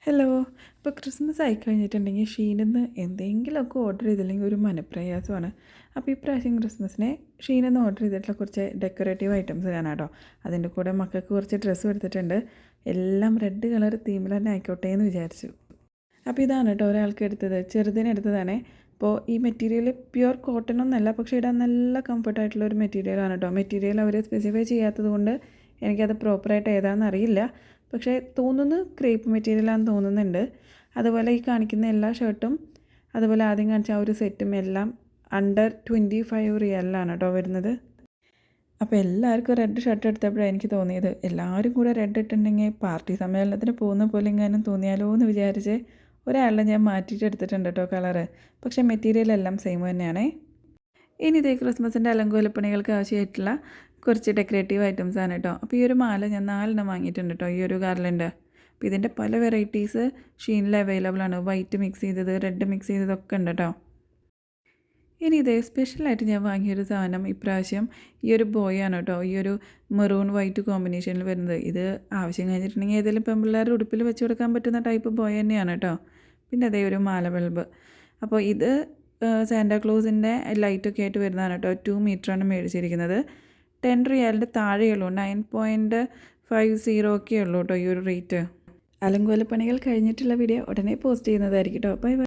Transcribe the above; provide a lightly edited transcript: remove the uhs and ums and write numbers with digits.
Hello. ഇപ്പോൾ Christmas ആയി കഴിഞ്ഞിട്ടുണ്ടെങ്കിൽ ഷീനിന്ന് എന്തെങ്കിലുമൊക്കെ ഓർഡർ ചെയ്തില്ലെങ്കിൽ ഒരു മനപ്രയാസമാണ്. അപ്പോൾ ഇപ്രാവശ്യം ക്രിസ്മസിന് ഷീനിന്ന് ഓർഡർ ചെയ്തിട്ടുള്ള കുറച്ച് ഡെക്കറേറ്റീവ് ഐറ്റംസ് കാണാം കേട്ടോ. അതിൻ്റെ കൂടെ മക്കൾക്ക് കുറച്ച് ഡ്രസ്സ് എടുത്തിട്ടുണ്ട്. എല്ലാം റെഡ് കളർ തീമിൽ തന്നെ ആയിക്കോട്ടെ എന്ന് വിചാരിച്ചു. അപ്പോൾ ഇതാണ് കേട്ടോ ഒരാൾക്ക് എടുത്തത്, ചെറുതിന് എടുത്തതാണേ. അപ്പോൾ ഈ മെറ്റീരിയൽ പ്യുവർ കോട്ടൺ ഒന്നല്ല, പക്ഷേ ഇടാൻ നല്ല കംഫർട്ടായിട്ടുള്ള ഒരു മെറ്റീരിയലാണ് കേട്ടോ. മെറ്റീരിയൽ അവർ സ്പെസിഫൈ ചെയ്യാത്തത് കൊണ്ട് എനിക്കത് പ്രോപ്പറായിട്ട് ഏതാണെന്ന് അറിയില്ല. പക്ഷേ തോന്നുന്നു ക്രേപ്പ് മെറ്റീരിയലാണെന്ന് തോന്നുന്നുണ്ട്. അതുപോലെ ഈ കാണിക്കുന്ന എല്ലാ ഷർട്ടും അതുപോലെ ആദ്യം കാണിച്ച ആ ഒരു സെറ്റും എല്ലാം അണ്ടർ 25 റിയാലിലാണ് കേട്ടോ വരുന്നത്. അപ്പോൾ എല്ലാവർക്കും റെഡ് ഷർട്ട് എടുത്തപ്പോഴാണ് എനിക്ക് തോന്നിയത് എല്ലാവരും കൂടെ റെഡ് ഇട്ടുണ്ടെങ്കിൽ പാർട്ടി സമ്മേളനത്തിന് പോകുന്ന പോലെ എങ്ങാനും തോന്നിയാലോ എന്ന് വിചാരിച്ച് ഒരാളെ ഞാൻ മാറ്റിയിട്ട് എടുത്തിട്ടുണ്ട് കേട്ടോ കളറ്. പക്ഷേ മെറ്റീരിയൽ എല്ലാം സെയിം തന്നെയാണേ. ഇനി ഇതേ ക്രിസ്മസിൻ്റെ അലങ്കോലപ്പണികൾക്ക് ആവശ്യമായിട്ടുള്ള കുറച്ച് ഡെക്കറേറ്റീവ് ഐറ്റംസ് ആണ് കേട്ടോ. അപ്പോൾ ഈ ഒരു മാല ഞാൻ 4 വാങ്ങിയിട്ടുണ്ട് കേട്ടോ, ഈ ഒരു ഗാർലൻഡ്. അപ്പോൾ ഇതിൻ്റെ പല വെറൈറ്റീസ് ഷീനിൽ അവൈലബിൾ ആണ്. വൈറ്റ് മിക്സ് ചെയ്തത്, റെഡ് മിക്സ് ചെയ്തതൊക്കെ ഉണ്ട് കേട്ടോ. ഇനി ഇതേ സ്പെഷ്യലായിട്ട് ഞാൻ വാങ്ങിയൊരു സാധനം ഇപ്രാവശ്യം ഈ ഒരു ബോയാണ് കേട്ടോ. ഈ ഒരു മെറൂൺ വൈറ്റ് കോമ്പിനേഷനിൽ വരുന്നത്. ഇത് ആവശ്യം കഴിഞ്ഞിട്ടുണ്ടെങ്കിൽ ഏതെങ്കിലും പെൺപിള്ളേരുടെ ഉടുപ്പിൽ വെച്ച് കൊടുക്കാൻ പറ്റുന്ന ടൈപ്പ് ബോയ് തന്നെയാണ് കേട്ടോ. പിന്നെ അതേ ഒരു മാല ബൾബ്. അപ്പോൾ ഇത് സാന്റാക്ലോസിൻ്റെ ലൈറ്റൊക്കെ ആയിട്ട് വരുന്നതാണ് കേട്ടോ. 2 മീറ്ററാണ് മേടിച്ചിരിക്കുന്നത്. 10 റിയാലിൻ്റെ താഴെയുള്ളൂ, 9.50 ഒക്കെ ഉള്ളൂ കേട്ടോ ഈ ഒരു റേറ്റ്. അലങ്കോലപ്പണികൾ കഴിഞ്ഞിട്ടുള്ള വീഡിയോ ഉടനെ പോസ്റ്റ് ചെയ്യുന്നതായിരിക്കും കേട്ടോ. Bye bye.